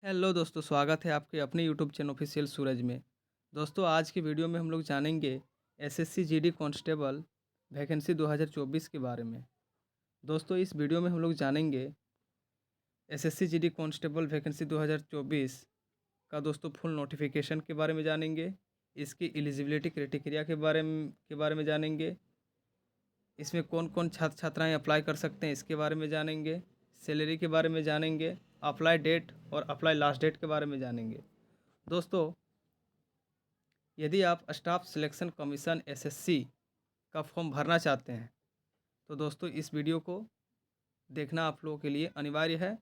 Hello दोस्तों, स्वागत है आपके अपने यूट्यूब चैनल ऑफिशियल सूरज में। दोस्तों, आज की वीडियो में हम लोग जानेंगे एसएससी जीडी कांस्टेबल वैकेंसी 2024 के बारे में। दोस्तों, इस वीडियो में हम लोग जानेंगे एसएससी जीडी कांस्टेबल वैकेंसी 2024 का दोस्तों फुल नोटिफिकेशन के बारे में जानेंगे। इसकी एलिजिबिलिटी क्राइटेरिया के बारे में जानेंगे। इसमें कौन कौन छात्र छात्राएँ अप्लाई कर सकते हैं इसके बारे में जानेंगे। सैलरी के बारे में जानेंगे। अप्लाई डेट और अप्लाई लास्ट डेट के बारे में जानेंगे। दोस्तों, यदि आप स्टाफ सिलेक्शन कमीशन एसएससी का फॉर्म भरना चाहते हैं तो दोस्तों इस वीडियो को देखना आप लोगों के लिए अनिवार्य है।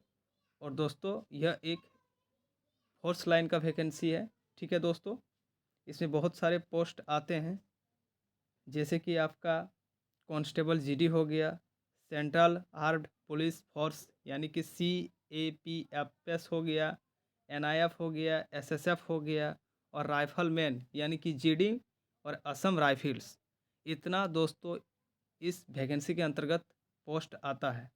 और दोस्तों, यह एक फोर्स लाइन का वैकेंसी है। ठीक है दोस्तों, इसमें बहुत सारे पोस्ट आते हैं, जैसे कि आपका कांस्टेबल जीडी हो गया, सेंट्रल आर्म्ड पुलिस फोर्स यानी कि CAPFS हो गया, NIF हो गया, SSF हो गया, और राइफलमैन यानी कि जीडी और असम राइफल्स। इतना दोस्तों इस वैकेंसी के अंतर्गत पोस्ट आता है।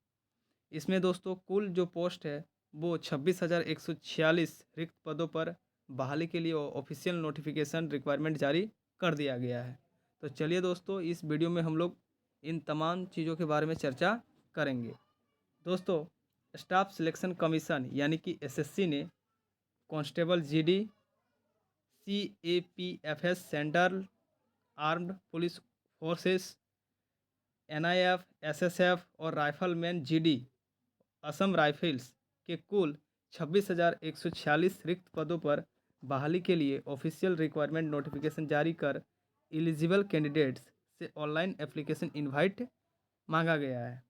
इसमें दोस्तों कुल जो पोस्ट है वो 26,146 रिक्त पदों पर बहाली के लिए ऑफिशियल नोटिफिकेशन रिक्वायरमेंट जारी कर दिया गया है। तो चलिए दोस्तों, इस वीडियो में हम लोग इन तमाम चीज़ों के बारे में चर्चा करेंगे। दोस्तों, स्टाफ सिलेक्शन कमीशन यानी कि एसएससी ने constable GD, CAPFS central armed police forces, NIF, SSF और राइफलमैन जीडी असम राइफल्स के कुल 26,146 रिक्त पदों पर बहाली के लिए ऑफिशियल रिक्वायरमेंट नोटिफिकेशन जारी कर एलिजिबल कैंडिडेट्स से ऑनलाइन एप्लीकेशन इनवाइट मांगा गया है।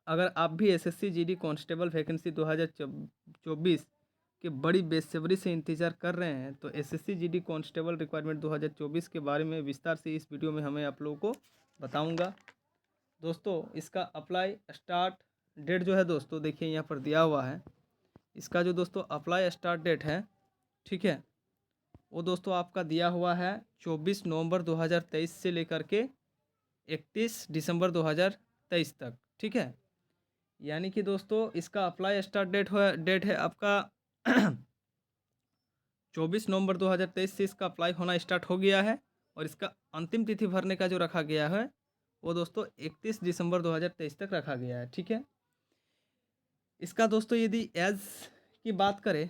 अगर आप भी एसएससी जीडी कांस्टेबल वैकेंसी 2024 के बड़ी बेसब्री से इंतज़ार कर रहे हैं तो एसएससी जीडी कांस्टेबल रिक्वायरमेंट 2024 के बारे में विस्तार से इस वीडियो में हमें आप लोगों को बताऊंगा। दोस्तों, इसका अप्लाई स्टार्ट डेट जो है दोस्तों देखिए यहाँ पर दिया हुआ है। इसका जो दोस्तों अप्लाई स्टार्ट डेट है, ठीक है, वो दोस्तों आपका दिया हुआ है 24 नवंबर 2023 से लेकर के 31 दिसंबर 2023 तक। ठीक है, यानी कि दोस्तों इसका अप्लाई स्टार्ट डेट है आपका 24 नवंबर 2023 से इसका अप्लाई होना स्टार्ट हो गया है। और इसका अंतिम तिथि भरने का जो रखा गया है वो दोस्तों 31 दिसंबर 2023 तक रखा गया है। ठीक है, इसका दोस्तों यदि एज की बात करें,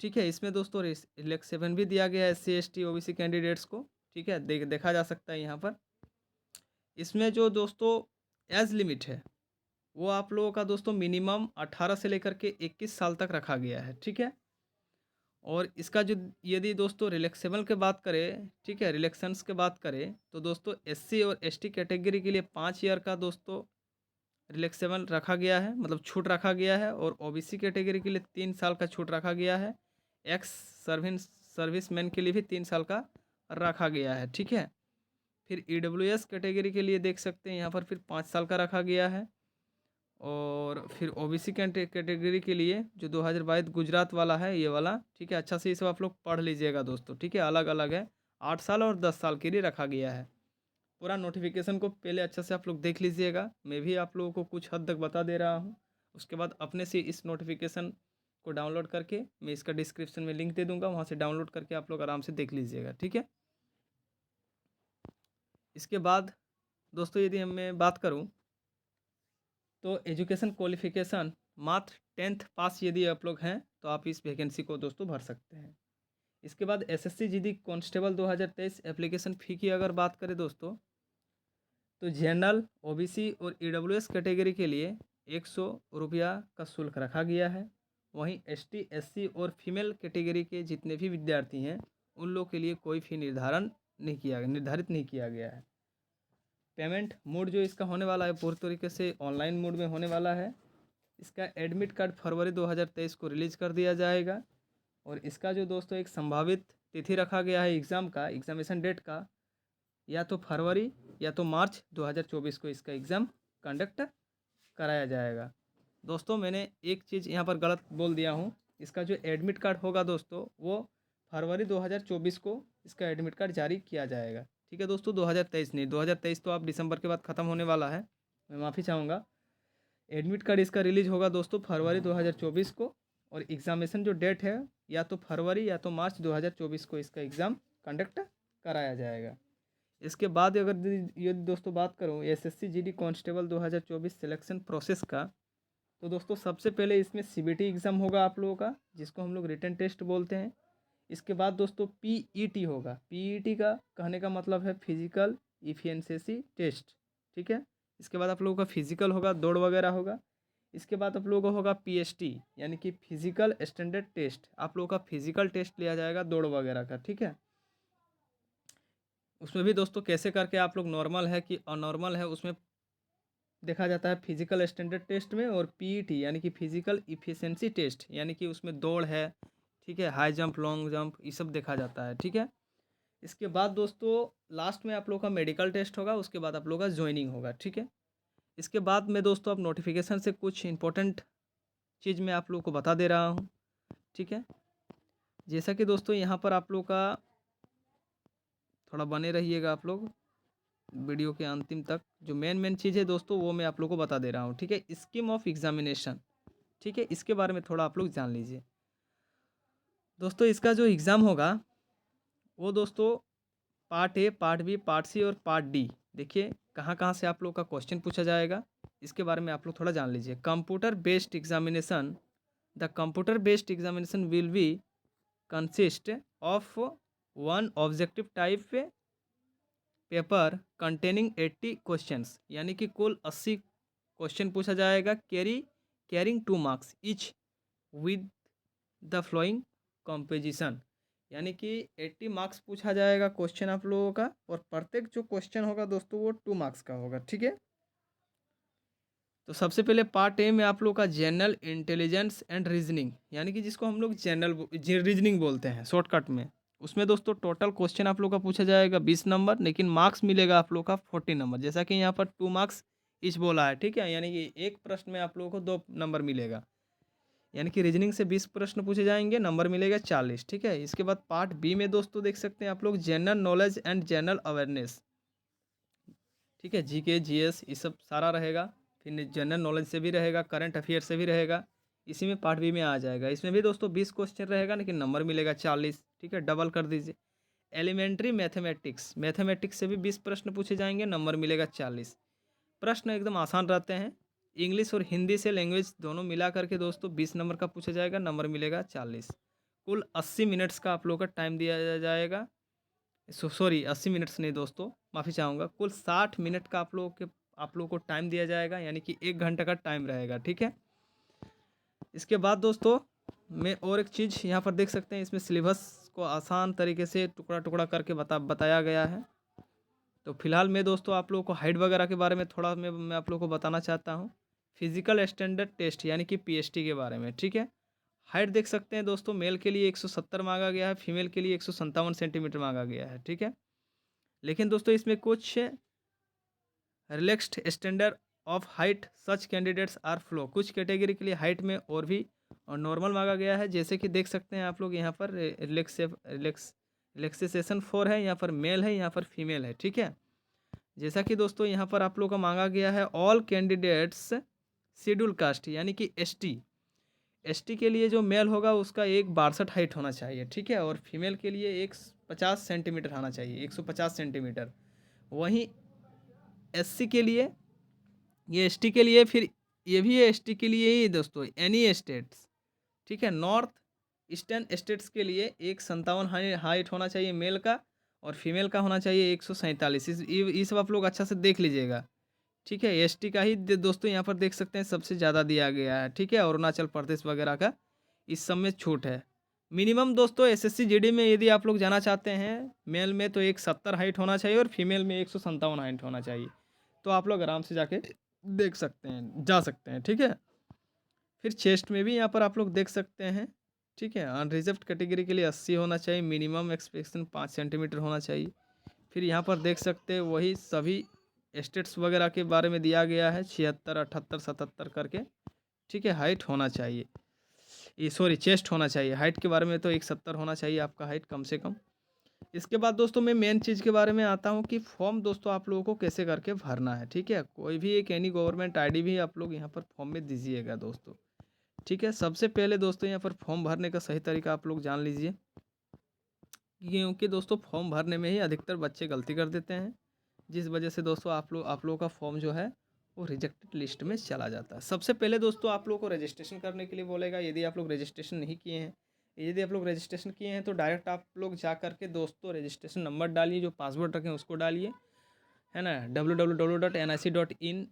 ठीक है, इसमें दोस्तों रिलैक्सेशन भी दिया गया है SC ST OBC कैंडिडेट्स को। ठीक है, देखा जा सकता है यहाँ पर। इसमें जो दोस्तों एज लिमिट है वो आप लोगों का दोस्तों मिनिमम 18 से लेकर के 21 साल तक रखा गया है। ठीक है, और इसका जो यदि दोस्तों रिलैक्सेबल के बात करें, ठीक है, रिलैक्सेंस के बात करें तो दोस्तों SC और ST कैटेगरी के लिए 5 ईयर का दोस्तों रिलैक्सेबल रखा गया है, मतलब छूट रखा गया है। और OBC कैटेगरी के लिए 3 साल का छूट रखा गया है। एक्स सर्विसमैन के लिए भी 3 साल का रखा गया है। ठीक है, फिर EWS कैटेगरी के लिए देख सकते हैं यहाँ पर फिर 5 साल का रखा गया है। और फिर OBC कैटेगरी के लिए जो 2022 गुजरात वाला है ये वाला, ठीक है, अच्छा से ये सब आप लोग पढ़ लीजिएगा दोस्तों। ठीक है, अलग अलग है, 8 साल और 10 साल के लिए रखा गया है। पूरा नोटिफिकेशन को पहले अच्छा से आप लोग देख लीजिएगा। मैं भी आप लोगों को कुछ हद तक बता दे रहा हूँ, उसके बाद अपने से इस नोटिफिकेशन को डाउनलोड करके मैं इसका डिस्क्रिप्शन में लिंक दे दूंगा, वहाँ से डाउनलोड करके आप लोग आराम से देख लीजिएगा। ठीक है, इसके बाद दोस्तों यदि मैं बात करूँ तो एजुकेशन क्वालिफिकेशन मात्र 10th पास यदि आप लोग हैं तो आप इस वैकेंसी को दोस्तों भर सकते हैं। इसके बाद SSC GD constable 2023 application fee की अगर बात करें दोस्तों तो जनरल, OBC और EWS कैटेगरी के लिए 100 रुपया का शुल्क रखा गया है। वहीं ST SC और फीमेल कैटेगरी के जितने भी विद्यार्थी हैं उन लोग के लिए कोई फ़ी निर्धारित नहीं किया गया है। पेमेंट मोड जो इसका होने वाला है पूरी तरीके से ऑनलाइन मोड में होने वाला है। इसका एडमिट कार्ड फरवरी 2023 को रिलीज़ कर दिया जाएगा। और इसका जो दोस्तों एक संभावित तिथि रखा गया है एग्ज़ाम का, एग्जामिनेशन डेट का, या तो फरवरी या तो मार्च 2024 को इसका एग्ज़ाम कंडक्ट कराया जाएगा। दोस्तों, मैंने एक चीज़ यहाँ पर गलत बोल दिया हूँ। इसका जो एडमिट कार्ड होगा दोस्तों वो फरवरी 2024 को इसका एडमिट कार्ड जारी किया जाएगा। ठीक है दोस्तों, 2023 नहीं, 2023 तो आप दिसंबर के बाद ख़त्म होने वाला है, मैं माफ़ी चाहूँगा। एडमिट कार्ड इसका रिलीज होगा दोस्तों फरवरी 2024 को। और एग्ज़ामिनेशन जो डेट है या तो फरवरी या तो मार्च 2024 को इसका एग्ज़ाम कंडक्ट कराया जाएगा। इसके बाद अगर ये दोस्तों बात करूँ SSC GD constable 2024 selection process का, तो दोस्तों सबसे पहले इसमें सीबीटी एग्ज़ाम होगा आप लोगों का, जिसको हम लोग रिटन टेस्ट बोलते हैं। इसके बाद दोस्तों पीईटी होगा। पीईटी का कहने का मतलब है फिजिकल इफिशिएंसी टेस्ट, ठीक है। इसके बाद आप लोगों का फिजिकल होगा, दौड़ वगैरह होगा। इसके बाद आप लोगों का होगा पीएसटी यानी कि फिजिकल स्टैंडर्ड टेस्ट। आप लोगों का फिजिकल टेस्ट लिया जाएगा दौड़ वगैरह का, ठीक है। उसमें भी दोस्तों कैसे करके आप लोग नॉर्मल है कि अनॉर्मल है उसमें देखा जाता है फिजिकल स्टैंडर्ड टेस्ट में। और पीईटी यानी कि फिजिकल इफिशिएंसी टेस्ट यानी कि उसमें दौड़ है, ठीक है, हाई जंप लॉन्ग जंप ये सब देखा जाता है, ठीक है। इसके बाद दोस्तों लास्ट में आप लोग का मेडिकल टेस्ट होगा, उसके बाद आप लोग का ज्वाइनिंग होगा, ठीक है। इसके बाद में दोस्तों अब नोटिफिकेशन से कुछ इंपॉर्टेंट चीज़ मैं आप लोग को बता दे रहा हूँ, ठीक है। जैसा कि दोस्तों यहाँ पर आप लोग का थोड़ा बने रहिएगा आप लोग वीडियो के अंतिम तक। जो मेन चीज़ है दोस्तों वो मैं आप लोग को बता दे रहा हूँ, ठीक है। स्कीम ऑफ एग्जामिनेशन, ठीक है, इसके बारे में थोड़ा आप लोग जान लीजिए दोस्तों। इसका जो एग्ज़ाम होगा वो दोस्तों part A, part B, part C और पार्ट डी, देखिए कहाँ कहाँ से आप लोग का क्वेश्चन पूछा जाएगा इसके बारे में आप लोग थोड़ा जान लीजिए। Computer based examination, the computer based examination will be consist of one objective type paper containing 80 questions, यानी कि कुल 80 क्वेश्चन पूछा जाएगा carrying 2 marks each with the flowing composition, यानी कि 80 मार्क्स पूछा जाएगा क्वेश्चन आप लोगों का। और प्रत्येक जो क्वेश्चन होगा दोस्तों वो 2 मार्क्स का होगा, ठीक है। तो सबसे पहले पार्ट ए में आप लोग का जनरल इंटेलिजेंस एंड रीजनिंग, यानी कि जिसको हम लोग जनरल रीजनिंग बोलते हैं शॉर्टकट में। उसमें दोस्तों टोटल क्वेश्चन आप लोग का पूछा जाएगा 20 नंबर, लेकिन मार्क्स मिलेगा आप लोग का 40 नंबर, जैसा कि यहाँ पर 2 मार्क्स ईच बोला है, ठीक है। यानी कि एक प्रश्न में आप लोगों को 2 नंबर मिलेगा, यानी कि रीजनिंग से 20 प्रश्न पूछे जाएंगे, नंबर मिलेगा 40, ठीक है। इसके बाद पार्ट बी में दोस्तों देख सकते हैं आप लोग general knowledge and general awareness, ठीक है, जीके जीएस ये सब सारा रहेगा। फिर जनरल नॉलेज से भी रहेगा, करंट अफेयर से भी रहेगा, इसी में पार्ट बी में आ जाएगा। इसमें भी दोस्तों 20 क्वेश्चन रहेगा लेकिन नंबर मिलेगा 40, ठीक है, डबल कर दीजिए। एलिमेंट्री मैथमेटिक्स, मैथमेटिक्स से भी 20 प्रश्न पूछे जाएंगे, नंबर मिलेगा 40। प्रश्न एकदम आसान रहते हैं। इंग्लिश और हिंदी से लैंग्वेज दोनों मिला करके दोस्तों 20 नंबर का पूछा जाएगा, नंबर मिलेगा 40। कुल 80 मिनट्स का आप लोग का टाइम दिया जाएगा। सॉरी 80 मिनट्स नहीं दोस्तों, माफ़ी चाहूँगा, कुल 60 मिनट का आप लोगों को टाइम दिया जाएगा, यानी कि 1 घंटे का टाइम रहेगा, ठीक है। इसके बाद दोस्तों मैं और एक चीज़ यहाँ पर देख सकते हैं, इसमें सिलेबस को आसान तरीके से टुकड़ा टुकड़ा करके बताया गया है। तो फिलहाल मैं दोस्तों आप लोगों को हाइट वगैरह के बारे में थोड़ा मैं आप लोगों को बताना चाहता हूँ। फिजिकल स्टैंडर्ड टेस्ट यानी कि पीएसटी के बारे में, ठीक है। हाइट देख सकते हैं दोस्तों, मेल के लिए 170 मांगा गया है, फीमेल के लिए 157 सेंटीमीटर मांगा गया है, ठीक है। लेकिन दोस्तों इसमें कुछ relaxed standard of height such candidates are flow, कुछ कैटेगरी के लिए हाइट में और भी और नॉर्मल मांगा गया है, जैसे कि देख सकते हैं आप लोग यहाँ पर रिलैक्सेशन 4 है, यहाँ पर मेल है, यहाँ पर फीमेल है, ठीक है। जैसा कि दोस्तों यहाँ पर आप लोग का मांगा गया है ऑल कैंडिडेट्स शेड्यूल कास्ट यानी कि एसटी के लिए जो मेल होगा उसका 162 हाइट होना चाहिए, ठीक है। और फीमेल के लिए 150 सेंटीमीटर आना चाहिए, 150 सेंटीमीटर। वहीं एससी के लिए, ये एसटी के लिए, फिर ये भी एसटी के लिए ही दोस्तों एनी स्टेट्स, ठीक है, नॉर्थ ईस्टर्न स्टेट्स के लिए 157 हाइट होना चाहिए मेल का, और फीमेल का होना चाहिए 147। ये सब आप लोग अच्छा से देख लीजिएगा, ठीक है। एसटी का ही दोस्तों यहाँ पर देख सकते हैं सबसे ज़्यादा दिया गया है, ठीक है। अरुणाचल प्रदेश वगैरह का इस सब में छूट है। मिनिमम दोस्तों एसएससी जीडी में यदि आप लोग जाना चाहते हैं मेल में तो 170 हाइट होना चाहिए और फीमेल में 157 हाइट होना चाहिए, तो आप लोग आराम से जाके देख सकते हैं, जा सकते हैं, ठीक है। फिर चेस्ट में भी यहाँ पर आप लोग देख सकते हैं, ठीक है। अनरिजर्व्ड कैटेगरी के लिए 80 होना चाहिए, मिनिमम एक्सपेक्टेशन 5 सेंटीमीटर होना चाहिए। फिर यहाँ पर देख सकते हैं वही सभी स्टेट्स वगैरह के बारे में दिया गया है 76, 78, 77 करके, ठीक है। हाइट होना चाहिए, ये सॉरी चेस्ट होना चाहिए, हाइट के बारे में तो 170 होना चाहिए आपका हाइट कम से कम। इसके बाद दोस्तों मैं मेन चीज़ के बारे में आता हूँ कि फॉर्म दोस्तों आप लोगों को कैसे करके भरना है, ठीक है। कोई भी एक एनी गवर्नमेंट आईडी भी आप लोग यहाँ पर फॉर्म में दीजिएगा दोस्तों, ठीक है। सबसे पहले दोस्तों यहाँ पर फॉर्म भरने का सही तरीका आप लोग जान लीजिए, क्योंकि दोस्तों फॉर्म भरने में ही अधिकतर बच्चे गलती कर देते हैं, जिस वजह से दोस्तों आप लोगों का फॉर्म जो है वो रिजेक्टेड लिस्ट में चला जाता है। सबसे पहले दोस्तों आप लोग को रजिस्ट्रेशन करने के लिए बोलेगा। यदि आप लोग रजिस्ट्रेशन नहीं किए हैं, यदि आप लोग रजिस्ट्रेशन किए हैं तो डायरेक्ट आप लोग जा करके दोस्तों रजिस्ट्रेशन नंबर डालिए, जो पासवर्ड रखें उसको डालिए, है ना। www.nic.in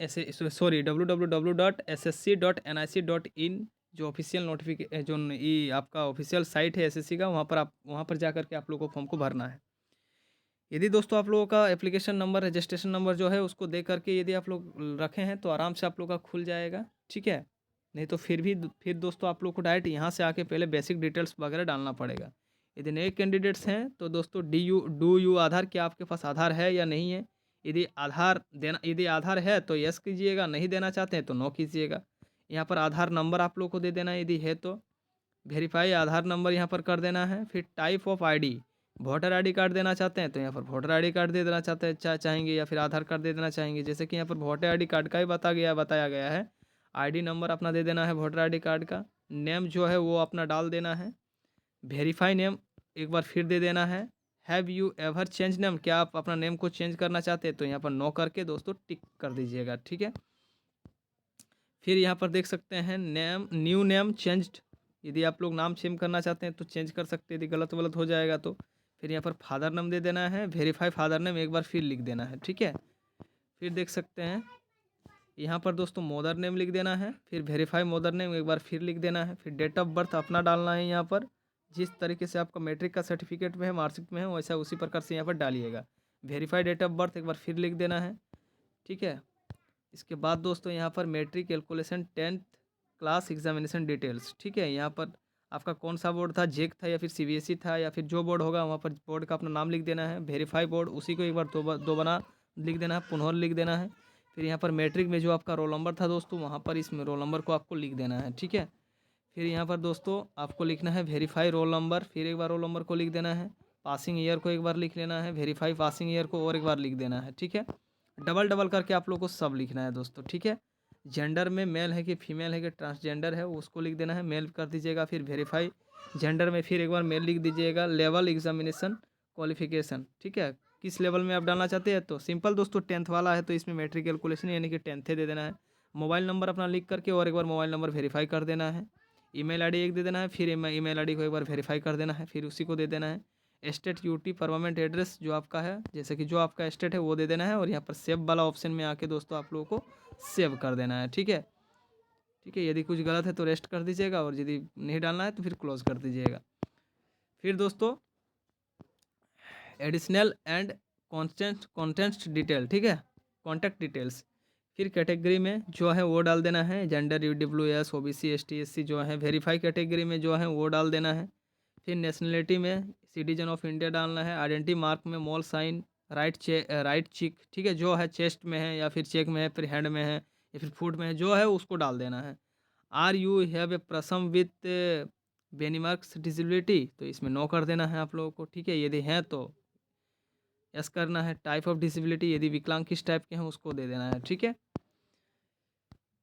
www.ssc.nic.in जो ऑफिशियल नोटिफिके जो ये आपका ऑफिशियल साइट है एसएससी का, वहाँ पर जा करके आप लोगों को फॉर्म को भरना है। यदि दोस्तों आप लोगों का एप्लीकेशन नंबर रजिस्ट्रेशन नंबर जो है उसको दे करके यदि आप लोग रखे हैं तो आराम से आप लोग का खुल जाएगा, ठीक है। नहीं तो फिर दोस्तों आप लोग को डायरेक्ट यहाँ से आके पहले बेसिक डिटेल्स वगैरह डालना पड़ेगा। यदि नए कैंडिडेट्स हैं तो दोस्तों डू यू आधार, क्या आपके पास आधार है या नहीं है। यदि आधार है तो यस कीजिएगा, नहीं देना चाहते हैं तो नो कीजिएगा। यहाँ पर आधार नंबर आप लोग को दे देना है यदि है तो। वेरीफाई आधार नंबर यहाँ पर कर देना है। फिर type of ID, voter ID card देना चाहते हैं तो यहाँ पर वोटर आईडी कार्ड दे देना चाहेंगे या फिर आधार कार्ड दे देना चाहेंगे। जैसे कि यहाँ पर वोटर आईडी कार्ड का ही बताया गया है। आईडी नंबर अपना दे देना है वोटर आईडी कार्ड का। नेम जो है वो अपना डाल देना है। वेरीफाई नेम एक बार फिर दे देना है। Have you ever change name, क्या आप अपना नेम को चेंज करना चाहते हैं तो यहाँ पर नो करके दोस्तों टिक कर दीजिएगा, ठीक है। फिर यहाँ पर देख सकते हैं न्यू नेम चेंज्ड, यदि आप लोग नाम चेंज करना चाहते हैं तो चेंज कर सकते हैं, यदि गलत वलत हो जाएगा तो। फिर यहाँ पर फादर नेम दे देना है। वेरीफाई फादर नेम एक बार फिर लिख देना है, ठीक है। फिर देख सकते हैं यहाँ पर दोस्तों मदर नेम लिख देना है। फिर वेरीफाई मदर नेम एक बार फिर लिख देना है। फिर डेट ऑफ बर्थ अपना डालना है यहाँ पर, जिस तरीके से आपका मैट्रिक का सर्टिफिकेट में है, मार्कशीट में है, वैसा उसी प्रकार से यहाँ पर डालिएगा। वेरीफाई डेट ऑफ बर्थ एक बार फिर लिख देना है, ठीक है। इसके बाद दोस्तों यहाँ पर matric calculation 10th class examination details, ठीक है। यहाँ पर आपका कौन सा बोर्ड था, जेक था या फिर सीबीएसई था या फिर जो बोर्ड होगा वहाँ पर बोर्ड का अपना नाम लिख देना है। वेरीफाई बोर्ड उसी को एक बार दो बना लिख देना है, पुनः लिख देना है। फिर यहाँ पर मैट्रिक में जो आपका रोल नंबर था दोस्तों, वहाँ पर इसमें रोल नंबर को आपको लिख देना है, ठीक है। फिर यहाँ पर दोस्तों आपको लिखना है वेरीफाई रोल नंबर, फिर एक बार रोल नंबर को लिख देना है। पासिंग ईयर को एक बार लिख लेना है। वेरीफाई पासिंग ईयर को और एक बार लिख देना है, ठीक है। डबल डबल करके आप लोग को सब लिखना है दोस्तों, ठीक है। जेंडर में मेल है कि फीमेल है कि ट्रांसजेंडर है उसको लिख देना है, मेल कर दीजिएगा। फिर वेरीफाई जेंडर में फिर एक बार मेल लिख दीजिएगा। लेवल एग्जामिनेशन क्वालिफिकेशन, ठीक है, किस लेवल में आप डालना चाहते हैं तो सिंपल दोस्तों 10th वाला है तो इसमें मैट्रिक कैलकुलेशन यानी कि 10th दे देना है। मोबाइल नंबर अपना लिख करके और एक बार मोबाइल नंबर वेरीफाई कर देना है। ईमेल आईडी एक दे देना है, फिर ईमेल आईडी को एक बार वेरीफाई कर देना है, फिर उसी को दे देना है। स्टेट यूटी परमानेंट एड्रेस जो आपका है, जैसे कि जो आपका स्टेट है वो दे देना है और यहाँ पर सेव वाला ऑप्शन में आके दोस्तों आप लोगों को सेव कर देना है, ठीक है। ठीक है, यदि कुछ गलत है तो रेस्ट कर दीजिएगा और यदि नहीं डालना है तो फिर क्लोज कर दीजिएगा। फिर दोस्तों एडिशनल एंड कॉन्टेंट डिटेल, ठीक है, कॉन्टैक्ट डिटेल्स। फिर कैटेगरी में जो है वो डाल देना है, gender UWS OBC ST SC जो है। वेरीफाई कैटेगरी में जो है वो डाल देना है। फिर नेशनलिटी में सिटीजन ऑफ इंडिया डालना है। आइडेंटिटी मार्क में मॉल साइन, राइट चिक, ठीक है, जो है चेस्ट में है या फिर चेक में है, फिर हैंड में है या फिर फुट में है, जो है उसको डाल देना है। Are you have a person with benchmarks disability, तो इसमें नो कर देना है आप लोगों को, ठीक है। यदि है तो यस करना है। टाइप ऑफ डिसेबिलिटी, यदि विकलांग किस टाइप के हैं उसको दे देना है, ठीक है।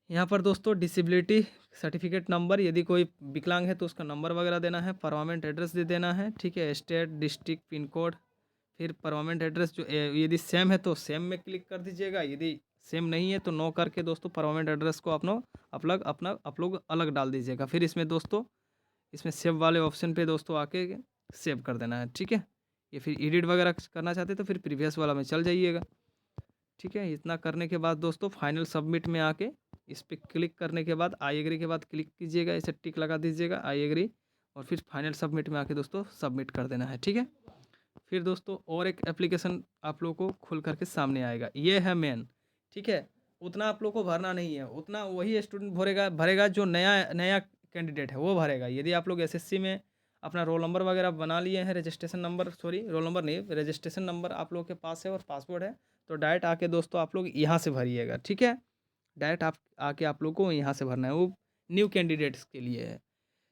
यहाँ पर दोस्तों डिसेबिलिटी सर्टिफिकेट नंबर, यदि कोई विकलांग है तो उसका नंबर वगैरह देना है। परमानेंट एड्रेस दे देना है, ठीक है, स्टेट डिस्ट्रिक्ट पिन कोड। फिर परमानेंट एड्रेस जो यदि सेम है तो सेम में क्लिक कर दीजिएगा, यदि सेम नहीं है तो नो करके दोस्तों परमानेंट एड्रेस को आप लोग अलग डाल दीजिएगा। फिर इसमें दोस्तों इसमें सेव वाले ऑप्शन पे दोस्तों आके सेव कर देना है, ठीक है। ये फिर एडिट वगैरह करना चाहते तो फिर प्रीवियस वाला में चल जाइएगा, ठीक है। इतना करने के बाद दोस्तों फाइनल सबमिट में आके इस पर क्लिक करने के बाद आई एग्री के बाद क्लिक कीजिएगा, इसे टिक लगा दीजिएगा आई एग्री, और फिर फाइनल सबमिट में आके दोस्तों सबमिट कर देना है, ठीक है। फिर दोस्तों और एक एप्लीकेशन आप लोगों को खुल करके सामने आएगा, ये है मेन, ठीक है। उतना आप लोग को भरना नहीं है, उतना वही स्टूडेंट भरेगा जो नया नया कैंडिडेट है वो भरेगा। यदि आप लोग एसएससी में अपना रोल नंबर वगैरह बना लिए हैं, registration number, sorry roll number नहीं, रजिस्ट्रेशन नंबर आप लोग के पास है और पासवर्ड है, तो डायरेक्ट आके दोस्तों आप लोग यहाँ से भरिएगा, ठीक है। डायरेक्ट आप आके आप लोग को यहाँ से भरना है, वो न्यू कैंडिडेट्स के लिए है।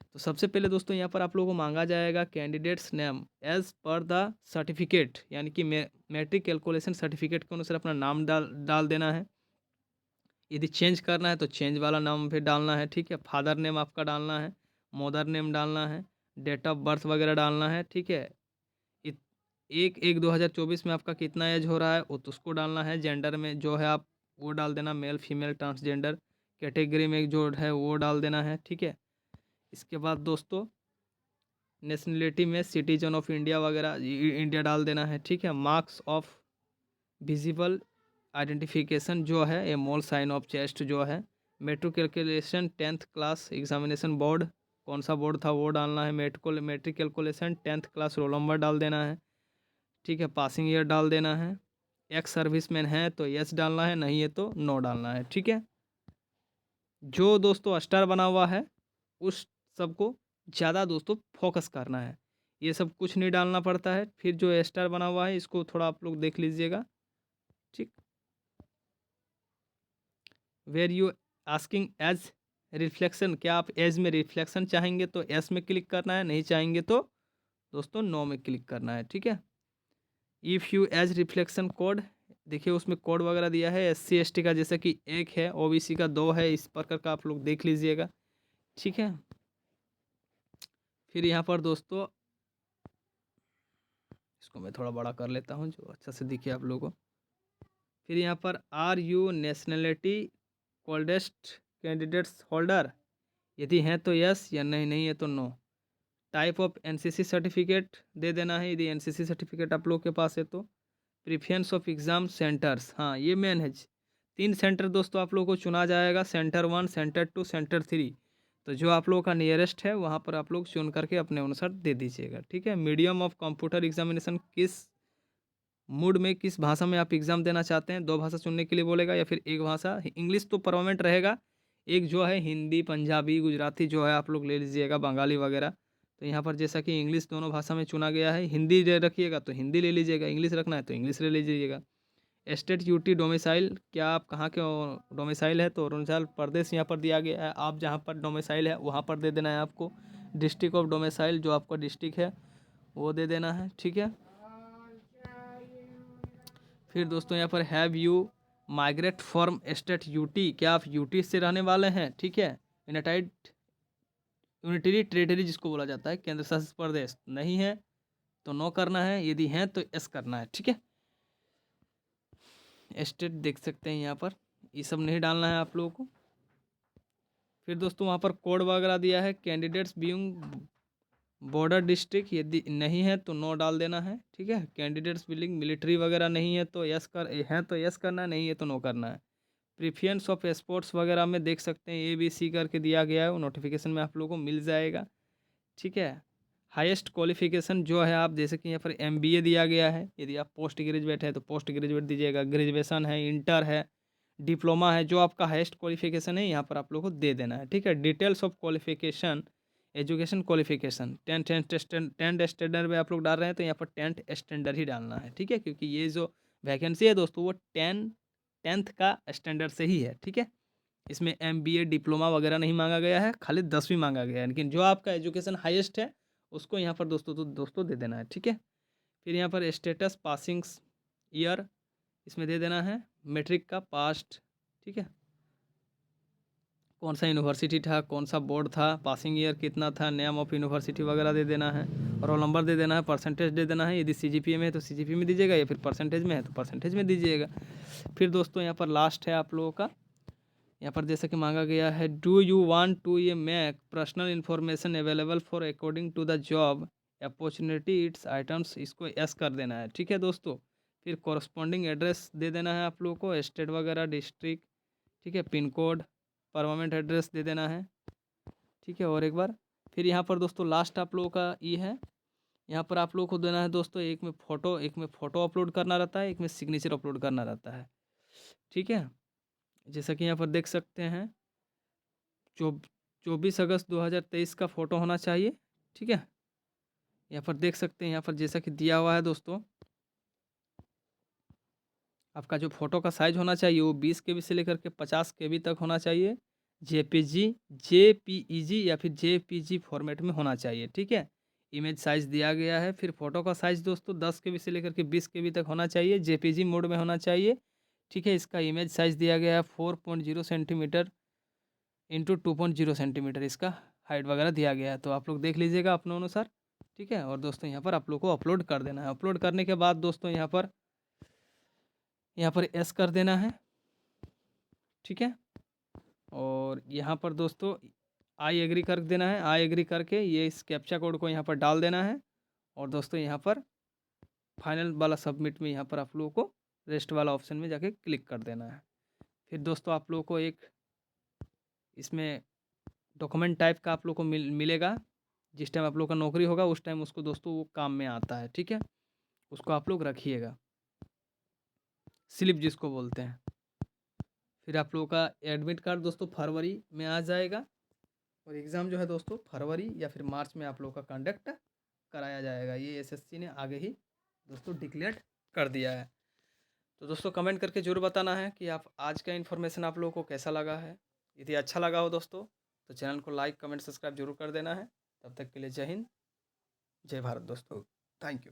तो सबसे पहले दोस्तों यहाँ पर आप लोगों को मांगा जाएगा candidates name as per the certificate, यानी कि मैट्रिक कैलकुलेशन सर्टिफिकेट के अनुसार अपना नाम डाल देना है। यदि चेंज करना है तो चेंज वाला नाम फिर डालना है, ठीक है। फादर नेम आपका डालना है, मदर नेम डालना है, डेट ऑफ बर्थ वगैरह डालना है, ठीक है। इत 1/1/2024 में आपका कितना एज हो रहा है वो तो उसको डालना है। जेंडर में जो है आप वो डाल देना, मेल फीमेल ट्रांसजेंडर। कैटेगरी में जो है वो डाल देना है, ठीक है। इसके बाद दोस्तों नेशनलिटी में सिटीजन ऑफ इंडिया वगैरह इंडिया डाल देना है, ठीक है। मार्क्स ऑफ विजिबल आइडेंटिफिकेशन जो है ये मोल साइन ऑफ चेस्ट जो है। Matriculation 10th class examination board कौन सा बोर्ड था वो डालना है। Matric calculation 10th class roll number डाल देना है, ठीक है। पासिंग ईयर डाल देना है। एक्स सर्विसमैन है तो यस डालना है, नहीं है तो नो डालना है, ठीक है। जो दोस्तों स्टार बना हुआ है उस सबको ज़्यादा दोस्तों फोकस करना है, ये सब कुछ नहीं डालना पड़ता है। फिर जो स्टार बना हुआ है इसको थोड़ा आप लोग देख लीजिएगा, ठीक। Were you asking age reflection, क्या आप एज में रिफ्लेक्शन चाहेंगे तो एस में क्लिक करना है, नहीं चाहेंगे तो दोस्तों नो में क्लिक करना है, ठीक है। If you age reflection code, देखिए उसमें कोड वगैरह दिया है SC ST का, जैसे कि 1 है, OBC का 2 है, इस प्रकार का आप लोग देख लीजिएगा, ठीक है। फिर यहाँ पर दोस्तों इसको मैं थोड़ा बड़ा कर लेता हूँ जो अच्छा से दिखे आप लोगों को। फिर यहाँ पर are you nationality coldest candidates holder, यदि हैं तो यस, या नहीं नहीं है तो no. Type of NCC certificate दे देना है, यदि NCC सर्टिफिकेट आप लोग के पास है तो। प्रीफरेंस ऑफ एग्ज़ाम सेंटर्स, हाँ ये मेन है। 3 सेंटर दोस्तों आप लोगों को चुना जाएगा, सेंटर 1, सेंटर 2, सेंटर 3। तो जो आप लोगों का नियरेस्ट है वहाँ पर आप लोग चुन करके अपने अनुसार दे दीजिएगा, ठीक है। मीडियम ऑफ कंप्यूटर एग्जामिनेशन, किस मूड में किस भाषा में आप एग्ज़ाम देना चाहते हैं, 2 भाषा चुनने के लिए बोलेगा या फिर एक भाषा। इंग्लिश तो परमानेंट रहेगा, एक जो है हिंदी पंजाबी गुजराती जो है आप लोग ले लीजिएगा, बंगाली वगैरह। तो यहाँ पर जैसा कि इंग्लिश दोनों भाषा में चुना गया है, हिंदी रखिएगा तो हिंदी ले लीजिएगा, इंग्लिश रखना है तो इंग्लिश ले लीजिएगा। स्टेट यूटी डोमिसाइल, क्या आप कहाँ के डोमिसाइल है तो अरुणाचल प्रदेश यहाँ पर दिया गया है, आप जहाँ पर डोमिसाइल है वहाँ पर दे देना है आपको। डिस्ट्रिक्ट ऑफ डोमिसाइल जो आपका डिस्ट्रिक्ट है वो दे देना है, ठीक है। फिर दोस्तों यहाँ पर have you migrate from state UT, क्या आप यूटी से रहने वाले हैं, ठीक है। यूनाइटेड यूनिटरी टेरिटरी जिसको बोला जाता है, केंद्र शासित प्रदेश, नहीं है तो नो करना है, यदि हैं तो एस करना है, ठीक है। स्टेट देख सकते हैं यहाँ पर, ये सब नहीं डालना है आप लोगों को। फिर दोस्तों वहाँ पर कोड वगैरह दिया है, कैंडिडेट्स बीइंग बॉर्डर डिस्ट्रिक्ट, यदि नहीं है तो नो डाल देना है, ठीक है। कैंडिडेट्स बिलिंग मिलिट्री वगैरह नहीं है तो यस कर, हैं तो यस करना है, नहीं है तो नो करना है। प्रीफरेंस ऑफ स्पोर्ट्स वगैरह में देख सकते हैं ABC करके दिया गया है, वो नोटिफिकेशन में आप लोगों को मिल जाएगा, ठीक है। हाईएस्ट क्वालिफिकेशन जो है आप जैसे कि यहाँ पर MBA दिया गया है, यदि आप पोस्ट ग्रेजुएट है तो पोस्ट ग्रेजुएट दीजिएगा, ग्रेजुएशन है, इंटर है, डिप्लोमा है, जो आपका हाईएस्ट क्वालिफिकेशन है यहाँ पर आप लोग को दे देना है, ठीक है। Details of qualification, education qualification 10th standard में आप लोग डाल रहे हैं तो यहाँ पर 10th स्टैंडर्ड ही डालना है, ठीक है, क्योंकि ये जो वैकेंसी है दोस्तों वो 10th का स्टैंडर्ड से ही है, ठीक है। इसमें MBA डिप्लोमा वगैरह नहीं मांगा गया है, खाली 10वीं मांगा गया है, लेकिन जो आपका एजुकेशन हाईएस्ट है उसको यहाँ पर दोस्तों दे देना है, ठीक है। फिर यहाँ पर स्टेटस पासिंग ईयर इसमें दे देना है, मैट्रिक का पास्ट, ठीक है। कौन सा यूनिवर्सिटी था, कौन सा बोर्ड था, पासिंग ईयर कितना था, नेम ऑफ यूनिवर्सिटी वगैरह दे देना है, रोल नंबर दे देना है, परसेंटेज दे देना है, यदि CGPA में है तो CGPA में दीजिएगा, या फिर परसेंटेज में है तो परसेंटेज में दीजिएगा। फिर दोस्तों यहाँ पर लास्ट है आप लोगों का, यहाँ पर जैसे कि मांगा गया है, डू यू वांट टू ये make personal information available for according to the job opportunity it's items, इसको यस कर देना है, ठीक है दोस्तों। फिर कॉरस्पॉन्डिंग एड्रेस दे देना है आप लोगों को, स्टेट वगैरह डिस्ट्रिक्ट, ठीक है, पिन कोड, परमानेंट एड्रेस दे देना है, ठीक है। और एक बार फिर यहाँ पर दोस्तों लास्ट आप लोगों का ये है, यहाँ पर आप लोगों को देना है दोस्तों, एक में फ़ोटो अपलोड करना रहता है, एक में सिग्नेचर अपलोड करना रहता है, ठीक है। जैसा कि यहाँ पर देख सकते हैं 24 अगस्त 2023 का फ़ोटो होना चाहिए, ठीक है। यहाँ पर देख सकते हैं, यहाँ पर जैसा कि दिया हुआ है दोस्तों, आपका जो फ़ोटो का साइज़ होना चाहिए वो 20 KB से लेकर के 50 KB तक होना चाहिए। JPG या फिर JPG फॉर्मेट में होना चाहिए, ठीक है। इमेज साइज़ दिया गया है। फिर फ़ोटो का साइज़ दोस्तों 10 KB से लेकर के 20 KB तक होना चाहिए, JPG मोड में होना चाहिए, ठीक है। इसका इमेज साइज़ दिया गया है 4.0 सेंटीमीटर इंटू 2.0 सेंटीमीटर, इसका हाइट वगैरह दिया गया है। तो आप लोग देख लीजिएगा अपने अनुसार, ठीक है। और दोस्तों यहाँ पर आप लोग को अपलोड कर देना है। अपलोड करने के बाद दोस्तों यहाँ पर एस कर देना है, ठीक है। और यहाँ पर दोस्तों आई एग्री कर देना है। आई एग्री करके ये इस कैप्चा कोड को यहाँ पर डाल देना है। और दोस्तों यहाँ पर फाइनल वाला सबमिट में यहाँ पर आप लोगों को रेस्ट वाला ऑप्शन में जाके क्लिक कर देना है। फिर दोस्तों आप लोगों को एक इसमें डॉक्यूमेंट टाइप का आप लोग को मिलेगा। जिस टाइम आप लोग का नौकरी होगा उस टाइम उसको दोस्तों वो काम में आता है, ठीक है। उसको आप लोग रखिएगा, स्लिप जिसको बोलते हैं। फिर आप लोगों का एडमिट कार्ड दोस्तों फरवरी में आ जाएगा। और एग्ज़ाम जो है दोस्तों फरवरी या फिर मार्च में आप लोगों का कंडक्ट कराया जाएगा। ये एसएससी ने आगे ही दोस्तों डिक्लेयर कर दिया है। तो दोस्तों कमेंट करके ज़रूर बताना है कि आप आज का इन्फॉर्मेशन आप लोगों को कैसा लगा है। यदि अच्छा लगा हो दोस्तों तो चैनल को लाइक कमेंट सब्सक्राइब जरूर कर देना है। तब तक के लिए जय हिंद, जय भारत दोस्तों। Thank you.